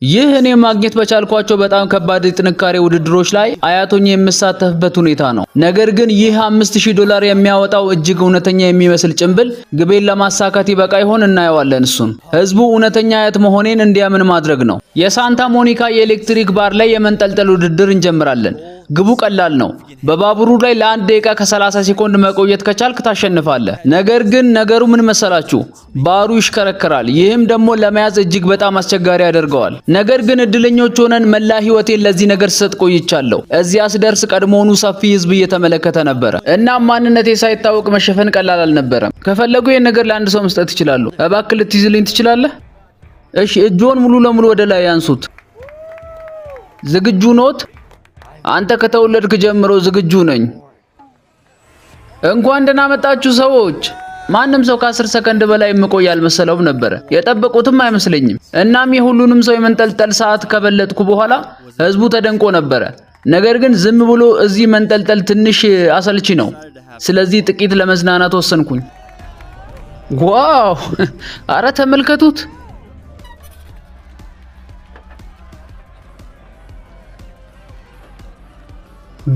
ይህ እኔ ማግኘት በቻልኳቸው በጣም ከባድ የጥንካሬ ውድድሮች ላይ አያቶኝ የምሳተፍበት ሁኔታ ነው። ነገር ግን ይህ $5000 የሚያወጣው እጅግ እውነተኛ የሚመስል ጭንብል ግቤን ለማሳካት ይበቃ ይሆን? እናየዋለን። እሱን ህዝቡ እውነተኛ አያት መሆኔን እንዲያምን ማድረግ ነው። የሳንታ ሞኒካ የኤሌክትሪክ ባር ላይ የመንጠልጠል ውድድር እንጀምራለን። ግቡ ቀላል ነው። በባቡሩ ላይ ለ1 ደቂቃ ከ30 ሴኮንድ መቆየት ከቻልክ ታሸንፋለህ። ነገር ግን ነገሩ ምን መሰላችሁ? ባሩ ይሽከረከራል። ይህም ደግሞ ለመያዝ እጅግ በጣም አስቸጋሪ ያደርገዋል። ነገር ግን እድለኞች ሆነን መላ ህይወቴን ለዚህ ነገር ስሰጥ ቆይቻለሁ። እዚያ ስደርስ ቀድሞውኑ ሰፊ ህዝብ እየተመለከተ ነበረ እና ማንነቴ ሳይታወቅ መሸፈን ቀላል አልነበረም። ከፈለጉ ይሄን ነገር ለአንድ ሰው መስጠት ይችላሉ። እባክህ ልትይዝልኝ ትችላለህ? እሺ፣ እጆን ሙሉ ለሙሉ ወደ ላይ ያንሱት። ዝግጁ ኖት? አንተ ከተወለድክ ጀምሮ ዝግጁ ነኝ። እንኳን ደህና መጣችሁ ሰዎች። ማንም ሰው ከ10 ሰከንድ በላይ የምቆይ አልመሰለውም ነበር። የጠበቁትም አይመስለኝም። እናም የሁሉንም ሰው የመንጠልጠል ሰዓት ከበለጥኩ በኋላ ህዝቡ ተደንቆ ነበር። ነገር ግን ዝም ብሎ እዚህ መንጠልጠል ትንሽ አሰልቺ ነው። ስለዚህ ጥቂት ለመዝናናት ወሰንኩኝ። ዋው! አረ ተመልከቱት።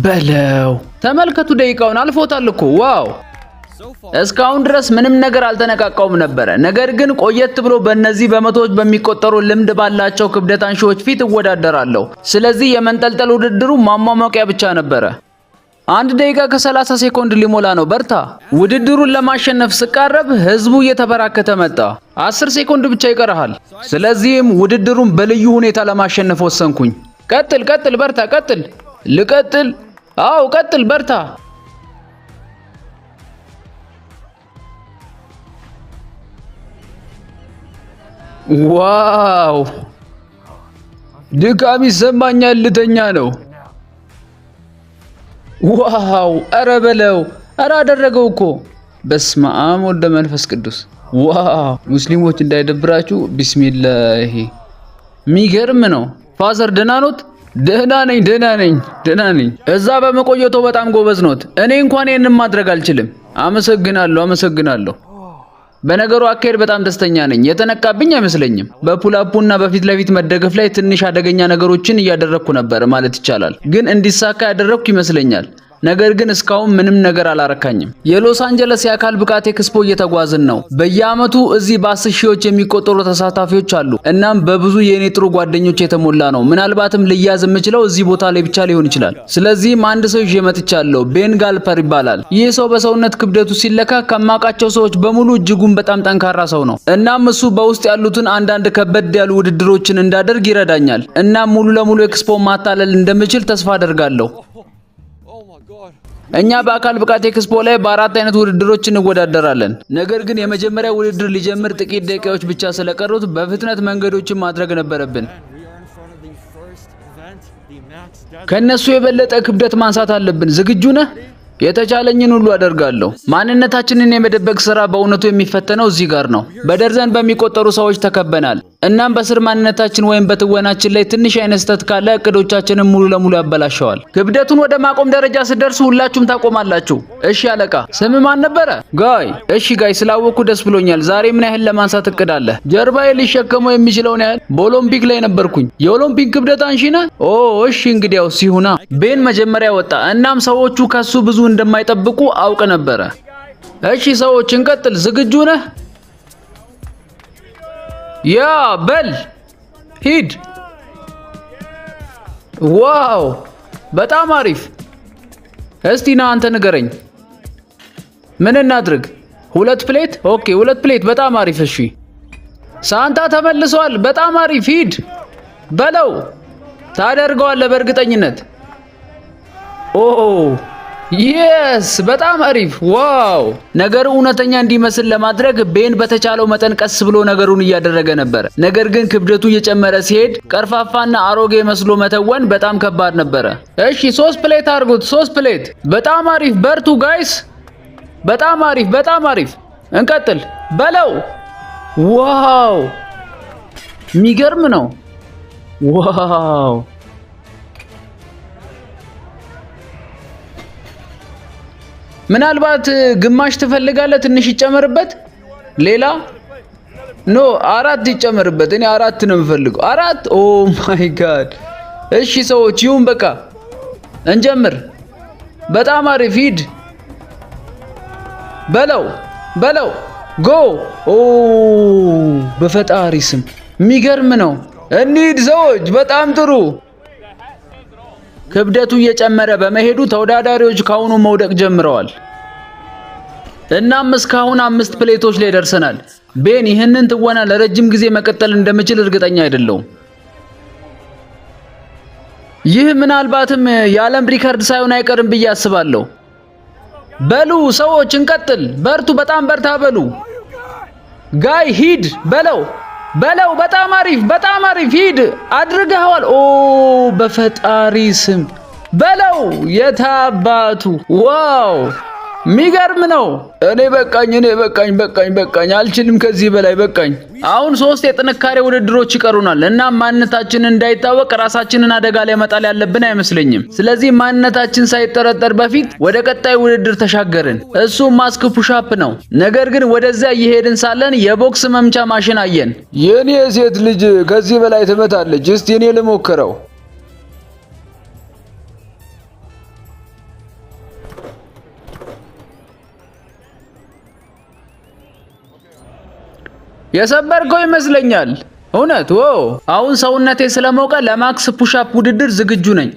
በለው ተመልከቱ፣ ደቂቃውን አልፎታል እኮ። ዋው! እስካሁን ድረስ ምንም ነገር አልተነቃቃውም ነበር። ነገር ግን ቆየት ብሎ በእነዚህ በመቶዎች በሚቆጠሩ ልምድ ባላቸው ክብደት አንሺዎች ፊት እወዳደራለሁ። ስለዚህ የመንጠልጠል ውድድሩ ማሟሟቂያ ብቻ ነበረ። 1 ደቂቃ ከ30 ሴኮንድ ሊሞላ ነው። በርታ። ውድድሩን ለማሸነፍ ስቃረብ ህዝቡ እየተበራከተ መጣ። 10 ሴኮንድ ብቻ ይቀርሃል። ስለዚህም ውድድሩን በልዩ ሁኔታ ለማሸነፍ ወሰንኩኝ። ቀጥል፣ በርታ፣ ቀጥል። ልቀጥል? አው ቀጥል፣ በርታ። ዋው! ድካም ይሰማኛል። ልተኛ ነው። ዋው! አረ በለው! አረ አደረገው እኮ። በስመ አብ ወወልድ ወመንፈስ ቅዱስ። ዋው! ሙስሊሞች እንዳይደብራችሁ ቢስሚላህ። የሚገርም ነው። ፋዘር ደህና ኖት? ደህና ነኝ። እዛ በመቆየቶ በጣም ጎበዝ ኖት። እኔ እንኳን ይሄንን ማድረግ አልችልም። አመሰግናለሁ። በነገሩ አካሄድ በጣም ደስተኛ ነኝ። የተነቃብኝ አይመስለኝም። በፑላፑና በፊት ለፊት መደገፍ ላይ ትንሽ አደገኛ ነገሮችን እያደረኩ ነበር ማለት ይቻላል። ግን እንዲሳካ ያደረኩ ይመስለኛል። ነገር ግን እስካሁን ምንም ነገር አላረካኝም። የሎስ አንጀለስ የአካል ብቃት ኤክስፖ እየተጓዝን ነው። በየአመቱ እዚህ በ10 ሺዎች የሚቆጠሩ ተሳታፊዎች አሉ። እናም በብዙ የኔ ጥሩ ጓደኞች የተሞላ ነው። ምናልባትም ልያዝ የምችለው እዚህ ቦታ ላይ ብቻ ሊሆን ይችላል። ስለዚህም አንድ ሰው ይዤ መጥቻለሁ። ቤን ጋልፐር ይባላል። ይህ ሰው በሰውነት ክብደቱ ሲለካ ከማውቃቸው ሰዎች በሙሉ እጅጉን በጣም ጠንካራ ሰው ነው። እናም እሱ በውስጥ ያሉትን አንዳንድ ከበድ ያሉ ውድድሮችን እንዳደርግ ይረዳኛል። እናም ሙሉ ለሙሉ ኤክስፖ ማታለል እንደምችል ተስፋ አደርጋለሁ። እኛ በአካል ብቃት ኤክስፖ ላይ በ4 አይነት ውድድሮች እንወዳደራለን። ነገር ግን የመጀመሪያ ውድድር ሊጀምር ጥቂት ደቂቃዎች ብቻ ስለቀሩት በፍጥነት መንገዶችን ማድረግ ነበረብን። ከነሱ የበለጠ ክብደት ማንሳት አለብን። ዝግጁ ነህ? የተቻለኝን ሁሉ አደርጋለሁ። ማንነታችንን የመደበቅ ስራ በእውነቱ የሚፈተነው እዚህ ጋር ነው። በደርዘን በሚቆጠሩ ሰዎች ተከበናል። እናም በስር ማንነታችን ወይም በትወናችን ላይ ትንሽ አይነት ስህተት ካለ እቅዶቻችንን ሙሉ ለሙሉ ያበላሸዋል። ክብደቱን ወደ ማቆም ደረጃ ስደርሱ ሁላችሁም ታቆማላችሁ። እሺ አለቃ፣ ስም ማን ነበረ? ጋይ። እሺ ጋይ፣ ስላወቅኩ ደስ ብሎኛል። ዛሬ ምን ያህል ለማንሳት እቅድ አለ? ጀርባዬ ሊሸከመው የሚችለውን ያህል። በኦሎምፒክ ላይ ነበርኩኝ። የኦሎምፒክ ክብደት አንሺ ነህ? ኦ እሺ፣ እንግዲያውስ ይሁና። ቤን መጀመሪያ ወጣ። እናም ሰዎቹ ከሱ ብዙ እንደማይጠብቁ አውቅ ነበረ። እሺ ሰዎች እንቀጥል። ዝግጁ ነህ? ያ በል ሂድ። ዋው በጣም አሪፍ። እስቲ ና አንተ ንገረኝ፣ ምን እናድርግ? 2 ፕሌት? ኦኬ 2 ፕሌት። በጣም አሪፍ። እሺ ሳንታ ተመልሷል። በጣም አሪፍ። ሂድ በለው። ታደርገዋለህ በእርግጠኝነት። ኦ የስ በጣም አሪፍ። ዋው! ነገሩ እውነተኛ እንዲመስል ለማድረግ ቤን በተቻለው መጠን ቀስ ብሎ ነገሩን እያደረገ ነበር። ነገር ግን ክብደቱ እየጨመረ ሲሄድ ቀርፋፋና አሮጌ መስሎ መተወን በጣም ከባድ ነበረ። እሺ 3 ፕሌት አድርጉት። 3 ፕሌት። በጣም አሪፍ። በርቱ ጋይስ። በጣም አሪፍ። እንቀጥል በለው። ዋው! የሚገርም ነው። ዋው! ምናልባት ግማሽ ትፈልጋለህ? ትንሽ ይጨመርበት። ሌላ ኖ 4 ይጨመርበት። እኔ 4 ነው የምፈልገው። 4 ኦ ማይ ጋድ። እሺ ሰዎች ይሁን በቃ እንጀምር። በጣም አሪፍ ሂድ በለው ጎ ኦ በፈጣሪ ስም የሚገርም ነው። እንሂድ ሰዎች በጣም ጥሩ። ክብደቱ እየጨመረ በመሄዱ ተወዳዳሪዎች ካሁኑ መውደቅ ጀምረዋል። እናም እስካሁን 5 ፕሌቶች ላይ ደርሰናል። ቤን ይህንን ትወና ለረጅም ጊዜ መቀጠል እንደምችል እርግጠኛ አይደለሁም። ይህ ምናልባትም የዓለም ሪከርድ ሳይሆን አይቀርም ብዬ አስባለሁ። በሉ ሰዎች እንቀጥል። በርቱ፣ በጣም በርታ በሉ። ጋይ ሂድ በለው። በጣም አሪፍ ሂድ። አድርገዋል። ኦ በፈጣሪ ስም በለው። የታባቱ ዋው ሚገርም ነው። እኔ በቃኝ አልችልም ከዚህ በላይ በቃኝ። አሁን 3 የጥንካሬ ውድድሮች ይቀሩናል እና ማንነታችንን እንዳይታወቅ ራሳችንን አደጋ ላይ መጣል ያለብን አይመስለኝም። ስለዚህ ማንነታችን ሳይጠረጠር በፊት ወደ ቀጣይ ውድድር ተሻገርን። እሱ ማስክ ፑሻፕ ነው። ነገር ግን ወደዚያ እየሄድን ሳለን የቦክስ መምቻ ማሽን አየን። የኔ ሴት ልጅ ከዚህ በላይ ትመታለች። እስቲ እኔ ልሞክረው። የሰበርከው ይመስለኛል። እውነት አሁን ሰውነቴ ስለሞቀ ለማክስ ፑሻፕ ውድድር ዝግጁ ነኝ።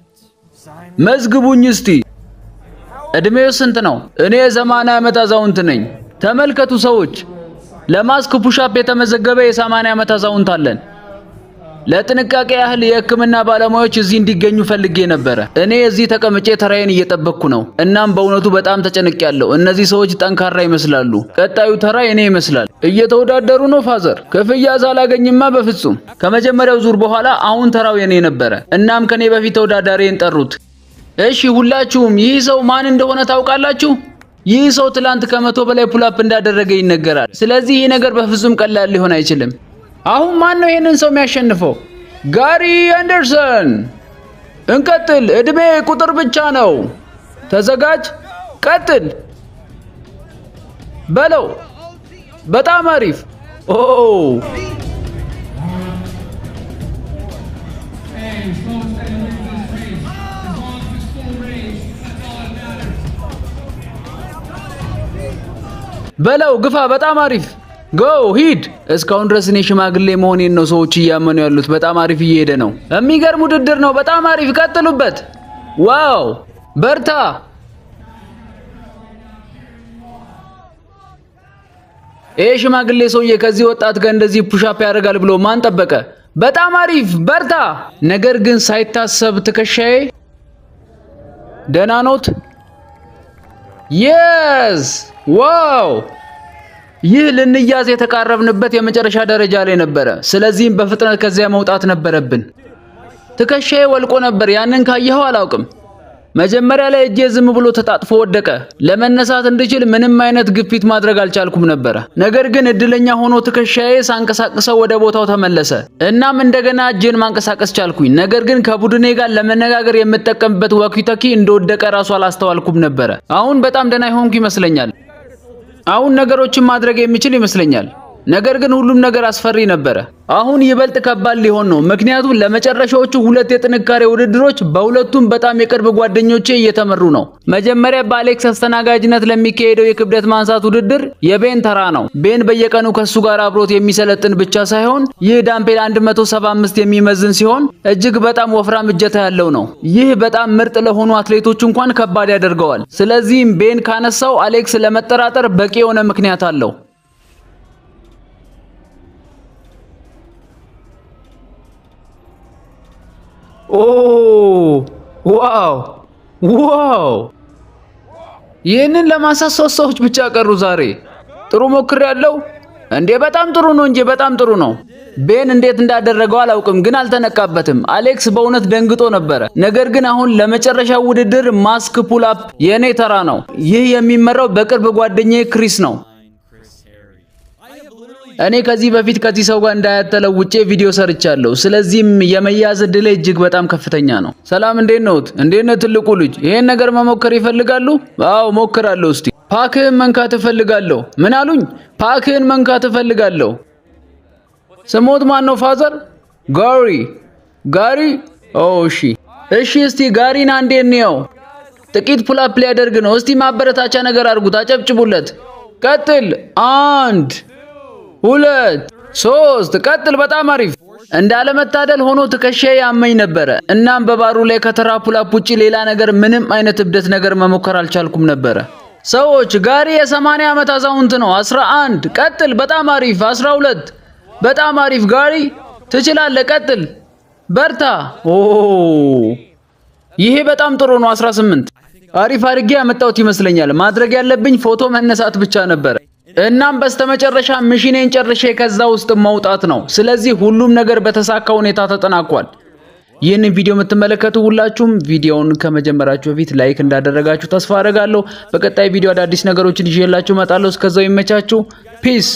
መዝግቡኝ እስቲ። እድሜው ስንት ነው? እኔ የ80 ዓመት አዛውንት ነኝ። ተመልከቱ ሰዎች፣ ለማስክ ፑሻፕ የተመዘገበ የ80 ዓመት አዛውንት አለን። ለጥንቃቄ ያህል የሕክምና ባለሙያዎች እዚህ እንዲገኙ ፈልጌ ነበር። እኔ እዚህ ተቀምጬ ተራዬን እየጠበቅኩ ነው። እናም በእውነቱ በጣም ተጨንቄያለሁ። እነዚህ ሰዎች ጠንካራ ይመስላሉ። ቀጣዩ ተራ የኔ ይመስላል። እየተወዳደሩ ነው ፋዘር። ክፍያ ሳላገኝማ በፍጹም። ከመጀመሪያው ዙር በኋላ አሁን ተራው የኔ ነበረ። እናም ከኔ በፊት ተወዳዳሪን ጠሩት። እሺ ሁላችሁም ይህ ሰው ማን እንደሆነ ታውቃላችሁ? ይህ ሰው ትላንት ከ100 በላይ ፑልአፕ እንዳደረገ ይነገራል። ስለዚህ ይህ ነገር በፍጹም ቀላል ሊሆን አይችልም። አሁን ማን ነው ይሄንን ሰው የሚያሸንፈው? ጋሪ አንደርሰን። እንቀጥል። እድሜ ቁጥር ብቻ ነው። ተዘጋጅ። ቀጥል በለው። በጣም አሪፍ። ኦ በለው። ግፋ። በጣም አሪፍ። ጎ ሂድ። እስካሁን ድረስ እኔ ሽማግሌ መሆኔን ነው ሰዎች እያመኑ ያሉት። በጣም አሪፍ እየሄደ ነው። የሚገርም ውድድር ነው። በጣም አሪፍ። ቀጥሉበት። ዋው በርታ። ይሄ ሽማግሌ ሰውዬ ከዚህ ወጣት ጋር እንደዚህ ፑሻፕ ያደርጋል ብሎ ማን ጠበቀ? በጣም አሪፍ በርታ። ነገር ግን ሳይታሰብ ትከሻዬ ደህና ኖት? የስ ዋው ይህ ልንያዝ የተቃረብንበት የመጨረሻ ደረጃ ላይ ነበረ። ስለዚህም በፍጥነት ከዚያ መውጣት ነበረብን። ትከሻዬ ወልቆ ነበር። ያንን ካየኸው አላውቅም። መጀመሪያ ላይ እጄ ዝም ብሎ ተጣጥፎ ወደቀ። ለመነሳት እንድችል ምንም አይነት ግፊት ማድረግ አልቻልኩም ነበር። ነገር ግን እድለኛ ሆኖ ትከሻዬ ሳንቀሳቅሰው ወደ ቦታው ተመለሰ። እናም እንደገና እጄን ማንቀሳቀስ ቻልኩኝ። ነገር ግን ከቡድኔ ጋር ለመነጋገር የምጠቀምበት ዋኪታኪ እንደወደቀ ራሱ አላስተዋልኩም ነበር። አሁን በጣም ደህና ሆንኩ ይመስለኛል። አሁን ነገሮችን ማድረግ የሚችል ይመስለኛል። ነገር ግን ሁሉም ነገር አስፈሪ ነበር። አሁን ይበልጥ ከባድ ሊሆን ነው፣ ምክንያቱም ለመጨረሻዎቹ 2 የጥንካሬ ውድድሮች በሁለቱም በጣም የቅርብ ጓደኞቼ እየተመሩ ነው። መጀመሪያ በአሌክስ አስተናጋጅነት ለሚካሄደው የክብደት ማንሳት ውድድር የቤን ተራ ነው። ቤን በየቀኑ ከሱ ጋር አብሮት የሚሰለጥን ብቻ ሳይሆን ይህ ዳምፔል 175 የሚመዝን ሲሆን እጅግ በጣም ወፍራም እጀታ ያለው ነው። ይህ በጣም ምርጥ ለሆኑ አትሌቶች እንኳን ከባድ ያደርገዋል። ስለዚህም ቤን ካነሳው አሌክስ ለመጠራጠር በቂ የሆነ ምክንያት አለው። ኦ ዋው! ይህንን ለማንሳት 3 ሰዎች ብቻ ቀሩ ዛሬ። ጥሩ ሞክሬያለሁ እንዴ! በጣም ጥሩ ነው እንጂ በጣም ጥሩ ነው። ቤን እንዴት እንዳደረገው አላውቅም፣ ግን አልተነቃበትም። አሌክስ በእውነት ደንግጦ ነበረ። ነገር ግን አሁን ለመጨረሻው ውድድር ማስክ ፑልአፕ የኔ ተራ ነው። ይህ የሚመራው በቅርብ ጓደኛዬ ክሪስ ነው። እኔ ከዚህ በፊት ከዚህ ሰው ጋር እንዳያተለውጬ ቪዲዮ ሰርቻለሁ። ስለዚህም የመያዝ ዕድሌ እጅግ በጣም ከፍተኛ ነው። ሰላም፣ እንዴት ነው? እንዴት ነው ትልቁ ልጅ? ይሄን ነገር መሞከር ይፈልጋሉ? አዎ ሞክራለሁ። እስቲ ፓክህን መንካት እፈልጋለሁ። ምን አሉኝ? ፓክህን መንካት እፈልጋለሁ። ስሞት ማን ነው ፋዘር? ጋሪ። እሺ እስቲ ጋሪን አንዴ እንየው። ጥቂት ፑላፕ ሊያደርግ ነው። እስቲ ማበረታቻ ነገር አድርጉት፣ አጨብጭቡለት። ቀጥል። 1 2 3 ቀጥል። በጣም አሪፍ። እንዳለመታደል ሆኖ ትከሻዬ ያመኝ ነበረ። እናም በባሩ ላይ ከተራ ፑላፕ ውጪ ሌላ ነገር ምንም አይነት እብደት ነገር መሞከር አልቻልኩም ነበረ። ሰዎች ጋሪ የ80 ዓመት አዛውንት ነው። 11 ቀጥል። በጣም አሪፍ። 12 በጣም አሪፍ ጋሪ፣ ትችላለህ። ቀጥል፣ በርታ። ይሄ በጣም ጥሩ ነው። 18 አሪፍ አድርጌ ያመጣሁት ይመስለኛል። ማድረግ ያለብኝ ፎቶ መነሳት ብቻ ነበረ። እናም በስተመጨረሻ ሚሽኔን ጨርሼ ከዛ ውስጥ መውጣት ነው። ስለዚህ ሁሉም ነገር በተሳካ ሁኔታ ተጠናቋል። ይህንን ቪዲዮ የምትመለከቱ ሁላችሁም ቪዲዮውን ከመጀመራችሁ በፊት ላይክ እንዳደረጋችሁ ተስፋ አደርጋለሁ። በቀጣይ ቪዲዮ አዳዲስ ነገሮችን ይዤላችሁ እመጣለሁ። እስከዛው ይመቻችሁ። ፒስ